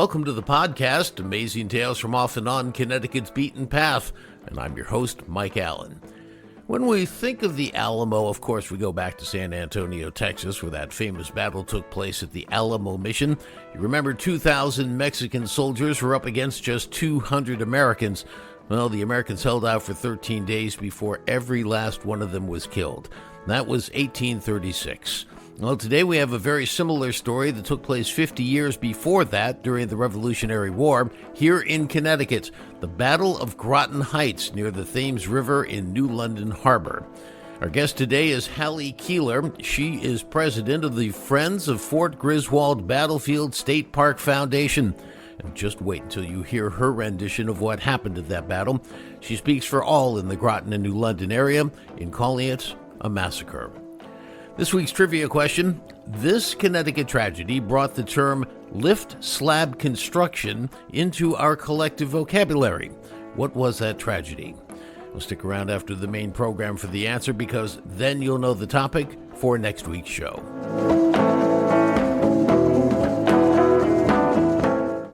Welcome to the podcast, Amazing Tales from Off and On Connecticut's Beaten Path, and I'm your host, Mike Allen. When we think of the Alamo, of course, we go back to San Antonio, Texas, where that famous battle took place at the Alamo mission. You remember 2,000 Mexican soldiers were up against just 200 Americans. Well, the Americans held out for 13 days before every last one of them was killed. That was 1836. Well, today we have a very similar story that took place 50 years before that during the Revolutionary War here in Connecticut, the Battle of Groton Heights near the Thames River in New London Harbor. Our guest today is Hali Keeler. She is president of the Friends of Fort Griswold Battlefield State Park Foundation. And just wait until you hear her rendition of what happened at that battle. She speaks for all in the Groton and New London area in calling it a massacre. This week's trivia question: this Connecticut tragedy brought the term lift slab construction into our collective vocabulary. What was that tragedy? Well, stick around after the main program for the answer, because then you'll know the topic for next week's show.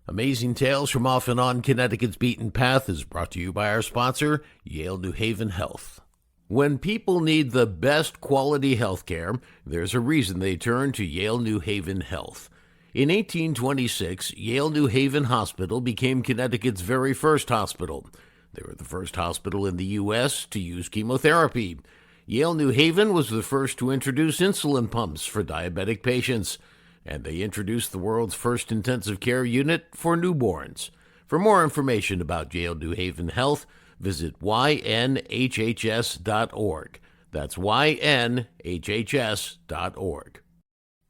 Amazing Tales from Off and On Connecticut's Beaten Path is brought to you by our sponsor, Yale New Haven Health. When people need the best quality health care, there's a reason they turn to Yale New Haven Health. In 1826, Yale New Haven Hospital became Connecticut's very first hospital. They were the first hospital in the U.S. to use chemotherapy. Yale New Haven was the first to introduce insulin pumps for diabetic patients, and they introduced the world's first intensive care unit for newborns. For more information about Yale New Haven Health, visit ynhhs.org. That's ynhhs.org.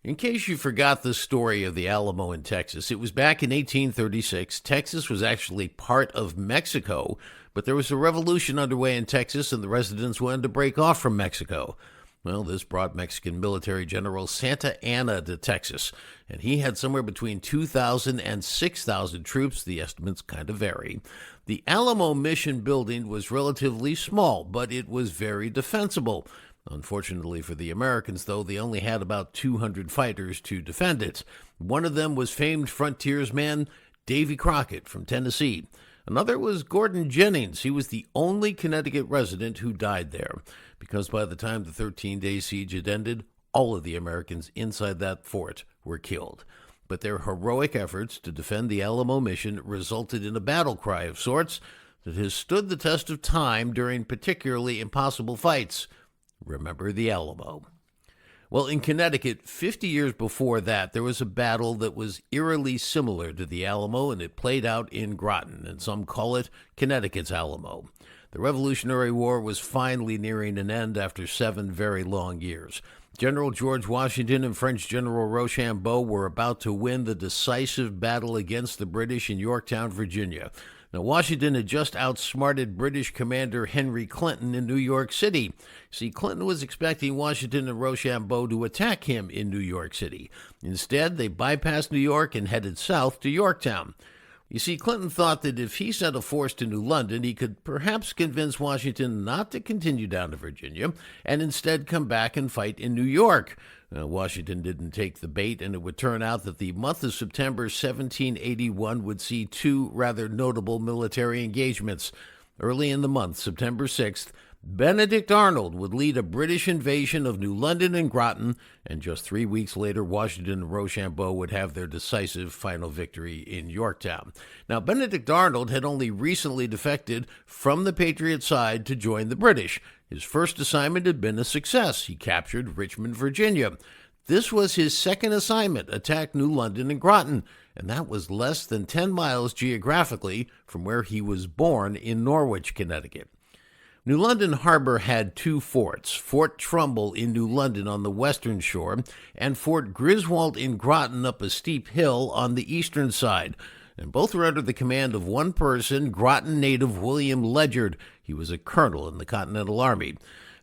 In case you forgot the story of the Alamo in Texas, it was back in 1836. Texas was actually part of Mexico, but there was a revolution underway in Texas, and the residents wanted to break off from Mexico. Well, this brought Mexican military General Santa Anna to Texas, and he had somewhere between 2,000 and 6,000 troops. The estimates kind of vary. The Alamo mission building was relatively small, but it was very defensible. Unfortunately for the Americans, though, they only had about 200 fighters to defend it. One of them was famed frontiersman Davy Crockett from Tennessee. Another was Gordon Jennings. He was the only Connecticut resident who died there, because by the time the 13-day siege had ended, all of the Americans inside that fort were killed. But their heroic efforts to defend the Alamo mission resulted in a battle cry of sorts that has stood the test of time during particularly impossible fights. Remember the Alamo. Well, in Connecticut, 50 years before that, there was a battle that was eerily similar to the Alamo, and it played out in Groton, and some call it Connecticut's Alamo. The Revolutionary War was finally nearing an end after 7 very long years. General George Washington and French General Rochambeau were about to win the decisive battle against the British in Yorktown, Virginia. Now, Washington had just outsmarted British Commander Henry Clinton in New York City. See, Clinton was expecting Washington and Rochambeau to attack him in New York City. Instead, they bypassed New York and headed south to Yorktown. You see, Clinton thought that if he sent a force to New London, he could perhaps convince Washington not to continue down to Virginia and instead come back and fight in New York. Washington didn't take the bait, and it would turn out that the month of September 1781 would see 2 rather notable military engagements. Early in the month, September 6th, Benedict Arnold would lead a British invasion of New London and Groton, and just 3 weeks later, Washington and Rochambeau would have their decisive final victory in Yorktown. Now, Benedict Arnold had only recently defected from the Patriot side to join the British. His first assignment had been a success. He captured Richmond, Virginia. This was his second assignment, attack New London and Groton, and that was less than 10 miles geographically from where he was born in Norwich, Connecticut. New London Harbor had 2 forts, Fort Trumbull in New London on the western shore, and Fort Griswold in Groton up a steep hill on the eastern side. And both were under the command of one person, Groton native William Ledyard. He was a colonel in the Continental Army.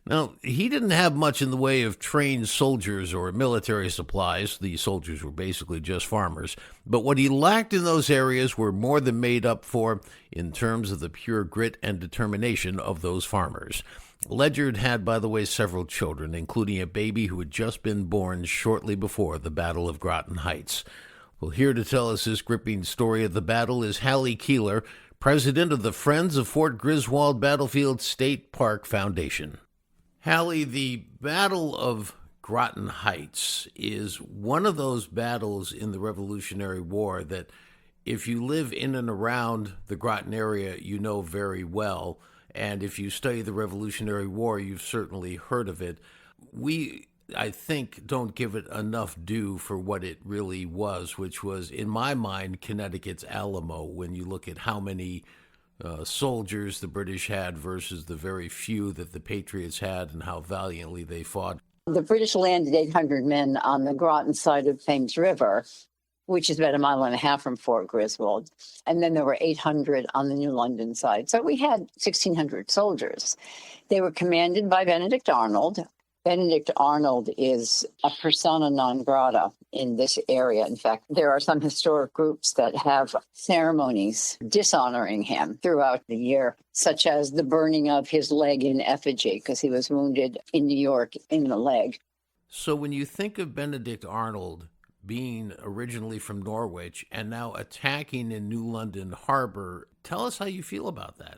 Now, he didn't have much in the way of trained soldiers or military supplies. The soldiers were basically just farmers. But what he lacked in those areas were more than made up for in terms of the pure grit and determination of those farmers. Ledyard had, by the way, several children, including a baby who had just been born shortly before the Battle of Groton Heights. Well, here to tell us this gripping story of the battle is Hali Keeler, president of the Friends of Fort Griswold Battlefield State Park Foundation. Hali, the Battle of Groton Heights is one of those battles in the Revolutionary War that if you live in and around the Groton area, you know very well. And if you study the Revolutionary War, you've certainly heard of it. We, I think, don't give it enough due for what it really was, which was, in my mind, Connecticut's Alamo, when you look at how many soldiers the British had versus the very few that the Patriots had and how valiantly they fought. The British landed 800 men on the Groton side of Thames River, which is about a mile and a half from Fort Griswold. And then there were 800 on the New London side. So we had 1,600 soldiers. They were commanded by Benedict Arnold. Benedict Arnold is a persona non grata in this area. In fact, there are some historic groups that have ceremonies dishonoring him throughout the year, such as the burning of his leg in effigy, because he was wounded in New York in the leg. So when you think of Benedict Arnold being originally from Norwich and now attacking in New London Harbor, tell us how you feel about that.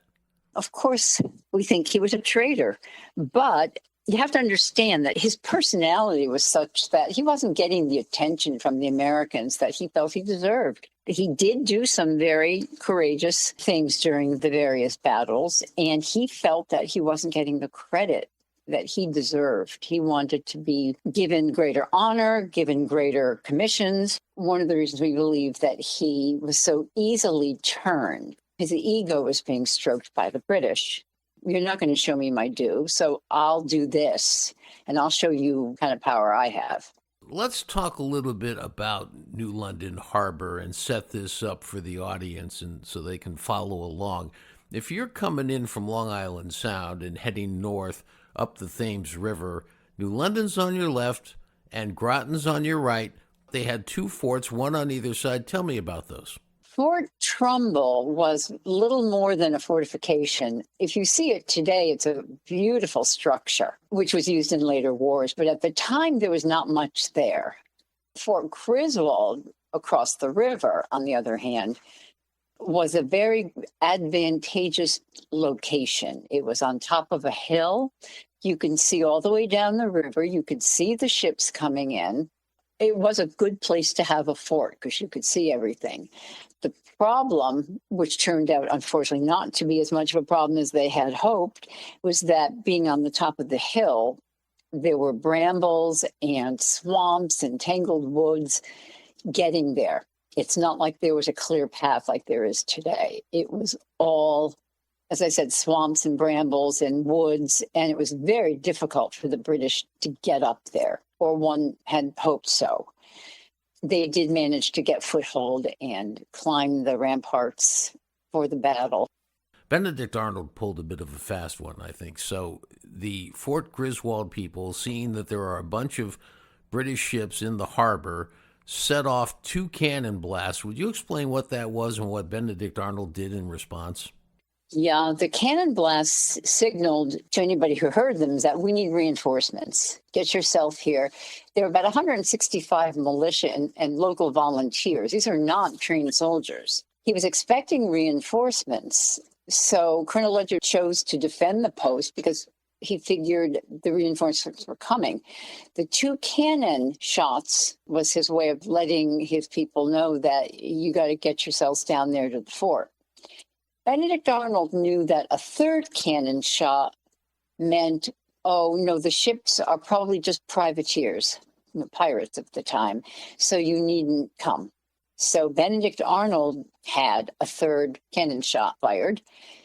Of course, we think he was a traitor, but you have to understand that his personality was such that he wasn't getting the attention from the Americans that he felt he deserved. He did do some very courageous things during the various battles, and he felt that he wasn't getting the credit that he deserved. He wanted to be given greater honor, given greater commissions. One of the reasons we believe that he was so easily turned, his ego was being stroked by the British. You're not going to show me my due, so I'll do this, and I'll show you what kind of power I have. Let's talk a little bit about New London Harbor and set this up for the audience and so they can follow along. If you're coming in from Long Island Sound and heading north up the Thames River, New London's on your left and Groton's on your right. They had two forts, one on either side. Tell me about those. Fort Trumbull was little more than a fortification. If you see it today, it's a beautiful structure, which was used in later wars. But at the time, there was not much there. Fort Griswold, across the river, on the other hand, was a very advantageous location. It was on top of a hill. You can see all the way down the river. You could see the ships coming in. It was a good place to have a fort because you could see everything. The problem, which turned out, unfortunately, not to be as much of a problem as they had hoped, was that being on the top of the hill, there were brambles and swamps and tangled woods getting there. It's not like there was a clear path like there is today. It was all, as I said, swamps and brambles and woods, and it was very difficult for the British to get up there, or one had hoped so. They did manage to get foothold and climb the ramparts for the battle. Benedict Arnold pulled a bit of a fast one, I think. So the Fort Griswold people, seeing that there are a bunch of British ships in the harbor, set off 2 cannon blasts. Would you explain what that was and what Benedict Arnold did in response? Yeah, the cannon blasts signaled to anybody who heard them that we need reinforcements. Get yourself here. There were about 165 militia and local volunteers. These are not trained soldiers. He was expecting reinforcements. So Colonel Ledyard chose to defend the post because he figured the reinforcements were coming. The 2 cannon shots was his way of letting his people know that you got to get yourselves down there to the fort. Benedict Arnold knew that a 3rd cannon shot meant, oh, no, the ships are probably just privateers, pirates of the time, so you needn't come. So Benedict Arnold had a 3rd cannon shot fired,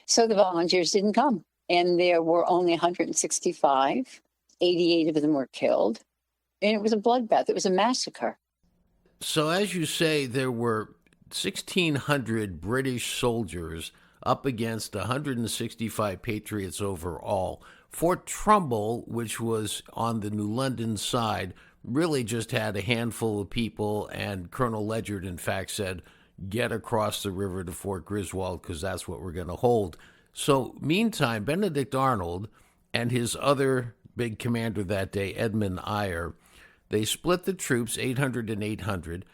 so the volunteers didn't come. And there were only 165, 88 of them were killed, and it was a bloodbath. It was a massacre. So as you say, there were 1,600 British soldiers up against 165 Patriots overall. Fort Trumbull, which was on the New London side, really just had a handful of people, and Colonel Ledyard, in fact, said, get across the river to Fort Griswold because that's what we're going to hold. So, meantime, Benedict Arnold and his other big commander that day, Edmund Eyre, they split the troops, 800 and 800,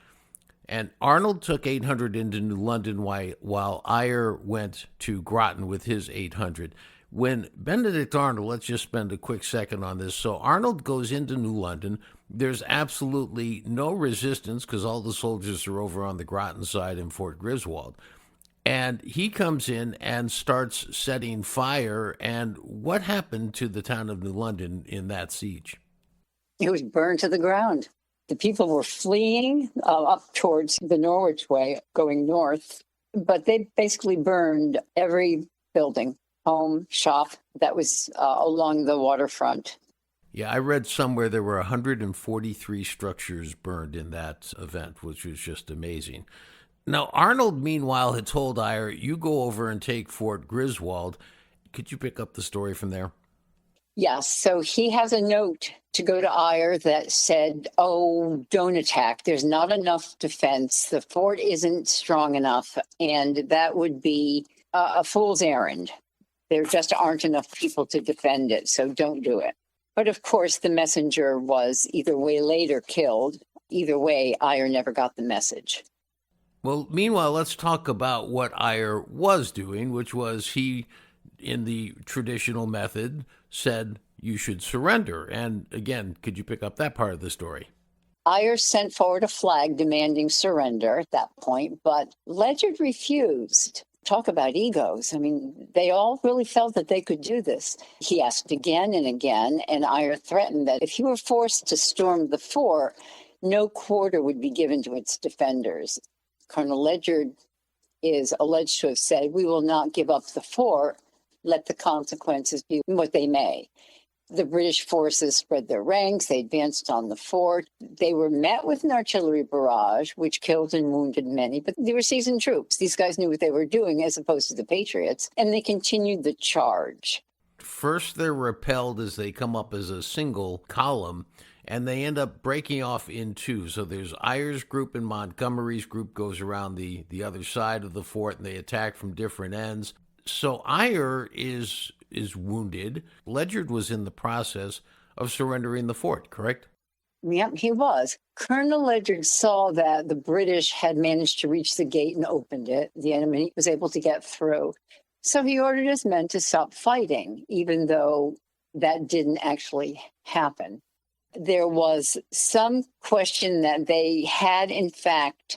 And Arnold took 800 into New London while Eyre went to Groton with his 800. When Benedict Arnold, let's just spend a quick second on this. So Arnold goes into New London. There's absolutely no resistance because all the soldiers are over on the Groton side in Fort Griswold. And he comes in and starts setting fire. And what happened to the town of New London in that siege? It was burned to the ground. The people were fleeing up towards the Norwich way, going north, but they basically burned every building, home, shop that was along the waterfront. Yeah, I read somewhere there were 143 structures burned in that event, which was just amazing. Now, Arnold, meanwhile, had told Eyre, you go over and take Fort Griswold. Could you pick up the story from there? Yes, so he has a note to go to Eyre that said, oh, don't attack. There's not enough defense. The fort isn't strong enough, and that would be a fool's errand. There just aren't enough people to defend it, so don't do it. But of course, the messenger was either waylaid or killed. Either way, Eyre never got the message. Well, meanwhile, let's talk about what Eyre was doing, which was he, in the traditional method, said you should surrender. And again, could you pick up that part of the story? Eyre sent forward a flag demanding surrender at that point, but Ledyard refused. Talk about egos. I mean, they all really felt that they could do this. He asked again and again, and Eyre threatened that if he were forced to storm the fort, no quarter would be given to its defenders. Colonel Ledyard is alleged to have said, we will not give up the fort, let the consequences be what they may. The British forces spread their ranks. They advanced on the fort. They were met with an artillery barrage, which killed and wounded many, but they were seasoned troops. These guys knew what they were doing as opposed to the Patriots, and they continued the charge. First, they're repelled as they come up as a single column, and they end up breaking off in two. So there's Eyre's group and Montgomery's group goes around the other side of the fort, and they attack from different ends. So Eyre is wounded. Ledyard was in the process of surrendering the fort, correct? Yep, he was. Colonel Ledyard saw that the British had managed to reach the gate and opened it. The enemy was able to get through. So he ordered his men to stop fighting, even though that didn't actually happen. There was some question that they had, in fact,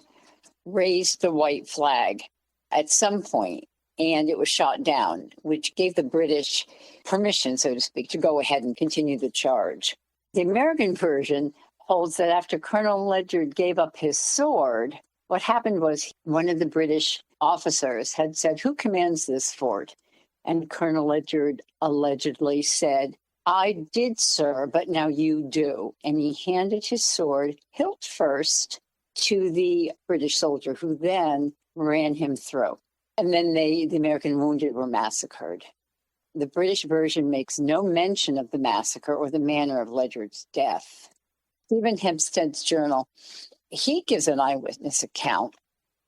raised the white flag at some point, and it was shot down, which gave the British permission, so to speak, to go ahead and continue the charge. The American version holds that after Colonel Ledyard gave up his sword, what happened was one of the British officers had said, who commands this fort? And Colonel Ledyard allegedly said, I did, sir, but now you do. And he handed his sword, hilt first, to the British soldier, who then ran him through. And then the American wounded were massacred. The British version makes no mention of the massacre or the manner of Ledyard's death. Stephen Hempstead's journal, he gives an eyewitness account,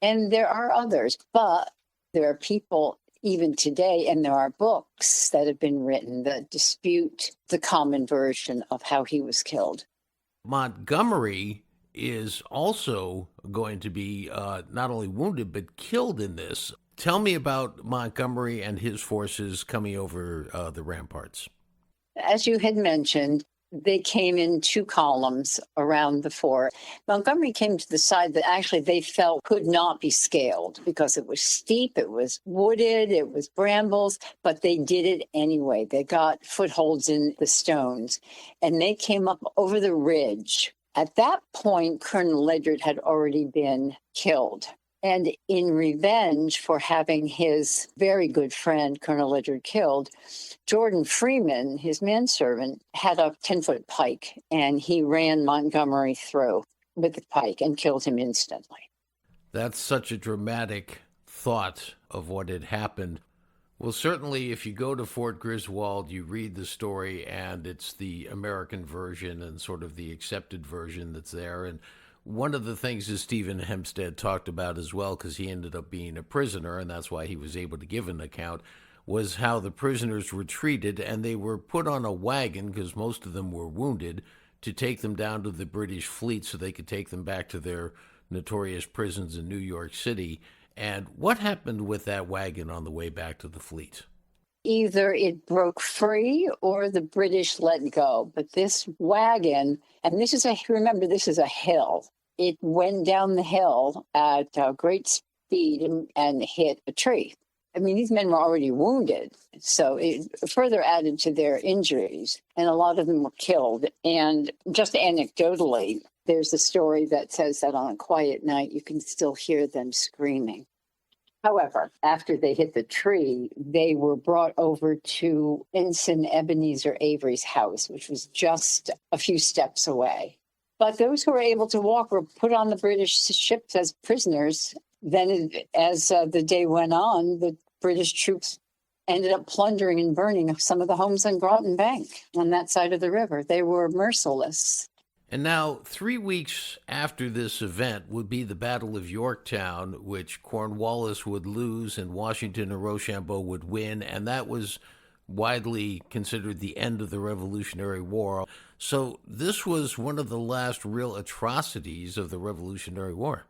and there are others, but there are people even today, and there are books that have been written that dispute the common version of how he was killed. Montgomery is also going to be not only wounded, but killed in this. Tell me about Montgomery and his forces coming over the ramparts. As you had mentioned, they came in two columns around the fort. Montgomery came to the side that actually they felt could not be scaled because it was steep, it was wooded, it was brambles, but they did it anyway. They got footholds in the stones, and they came up over the ridge. At that point, Colonel Ledyard had already been killed. And in revenge for having his very good friend, Colonel Ledyard, killed, Jordan Freeman, his manservant, had a 10-foot pike, and he ran Montgomery through with the pike and killed him instantly. That's such a dramatic thought of what had happened. Well, certainly if you go to Fort Griswold, you read the story, and it's the American version and sort of the accepted version that's there. And one of the things that Stephen Hempstead talked about as well, because he ended up being a prisoner, and that's why he was able to give an account, was how the prisoners were treated, and they were put on a wagon, because most of them were wounded, to take them down to the British fleet so they could take them back to notorious prisons in New York City. And what happened with that wagon on the way back to the fleet? Either it broke free or the British let go. But this wagon, and remember, this is a hill. It went down the hill at great speed and hit a tree. I mean, these men were already wounded, so it further added to their injuries, and a lot of them were killed. And just anecdotally, there's a story that says that on a quiet night, you can still hear them screaming. However, after they hit the tree, they were brought over to Ensign Ebenezer Avery's house, which was just a few steps away. But those who were able to walk were put on the British ships as prisoners. Then, as the day went on, the British troops ended up plundering and burning some of the homes on Groton Bank on that side of the river. They were merciless. And now, 3 weeks after this event would be the Battle of Yorktown, which Cornwallis would lose and Washington and Rochambeau would win, and that was widely considered the end of the Revolutionary War. So this was one of the last real atrocities of the Revolutionary War.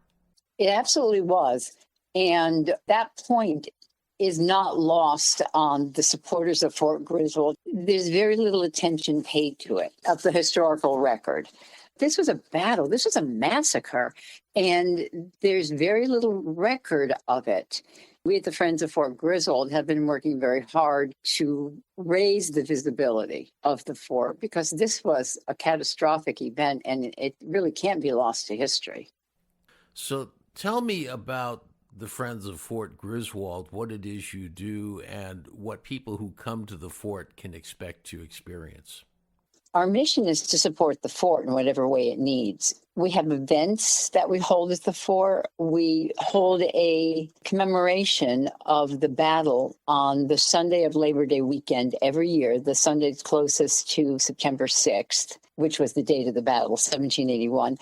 It absolutely was. And that point is not lost on the supporters of Fort Griswold. There's very little attention paid to it, of the historical record. This was a battle. This was a massacre. And there's very little record of it. We at the Friends of Fort Griswold have been working very hard to raise the visibility of the fort because this was a catastrophic event and it really can't be lost to history. So tell me about the Friends of Fort Griswold, what it is you do, and what people who come to the fort can expect to experience. Our mission is to support the fort in whatever way it needs. We have events that we hold at the fort. We hold a commemoration of the battle on the Sunday of Labor Day weekend every year. The Sunday's closest to September 6th, which was the date of the battle, 1781.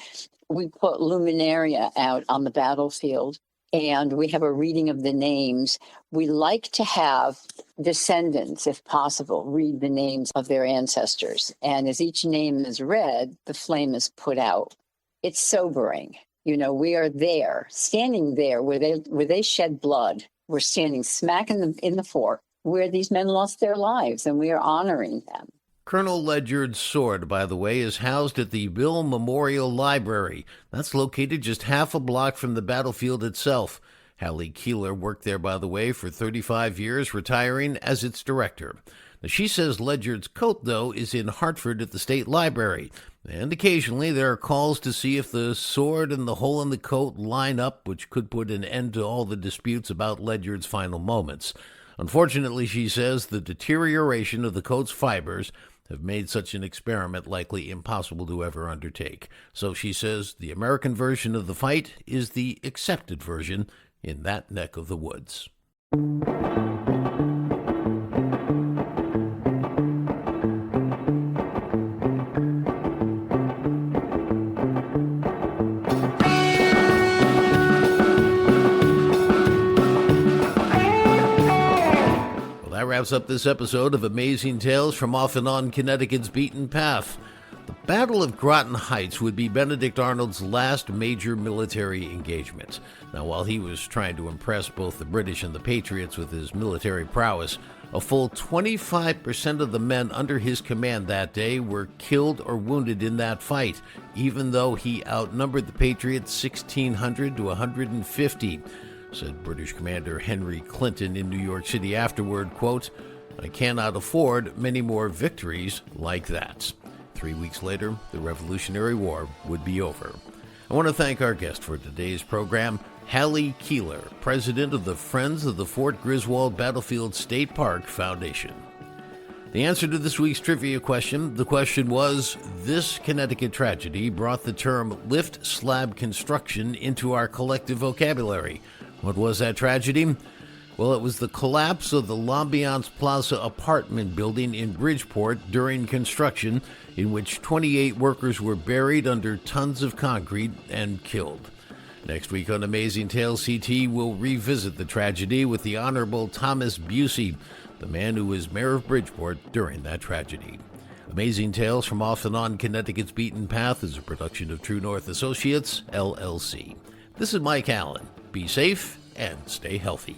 We put luminaria out on the battlefield, and we have a reading of the names. We like to have descendants, if possible, read the names of their ancestors. And as each name is read, the flame is put out. It's sobering. You know, we are there, standing there where they shed blood. We're standing smack in the fort where these men lost their lives, and we are honoring them. Colonel Ledyard's sword, by the way, is housed at the Bill Memorial Library. That's located just half a block from the battlefield itself. Hali Keeler worked there, by the way, for 35 years, retiring as its director. Now, she says Ledyard's coat, though, is in Hartford at the State Library. And occasionally there are calls to see if the sword and the hole in the coat line up, which could put an end to all the disputes about Ledyard's final moments. Unfortunately, she says, the deterioration of the coat's fibers have made such an experiment likely impossible to ever undertake. So she says the American version of the fight is the accepted version in that neck of the woods. That wraps up this episode of Amazing Tales from Off and On Connecticut's Beaten Path. The Battle of Groton Heights would be Benedict Arnold's last major military engagement. Now, while he was trying to impress both the British and the Patriots with his military prowess, a full 25% of the men under his command that day were killed or wounded in that fight, even though he outnumbered the Patriots 1,600 to 150. Said British Commander Henry Clinton in New York City afterward, quote, "I cannot afford many more victories like that." 3 weeks later, the Revolutionary War would be over. I want to thank our guest for today's program, Hali Keeler, president of the Friends of the Fort Griswold Battlefield State Park Foundation. The answer to this week's trivia question, the question was, this Connecticut tragedy brought the term lift slab construction into our collective vocabulary. What was that tragedy? Well, it was the collapse of the L'Ambiance Plaza apartment building in Bridgeport during construction, in which 28 workers were buried under tons of concrete and killed. Next week on Amazing Tales, CT will revisit the tragedy with the Honorable Thomas Busey, the man who was mayor of Bridgeport during that tragedy. Amazing Tales from Off and On Connecticut's Beaten Path is a production of True North Associates, LLC. This is Mike Allen. Be safe and stay healthy.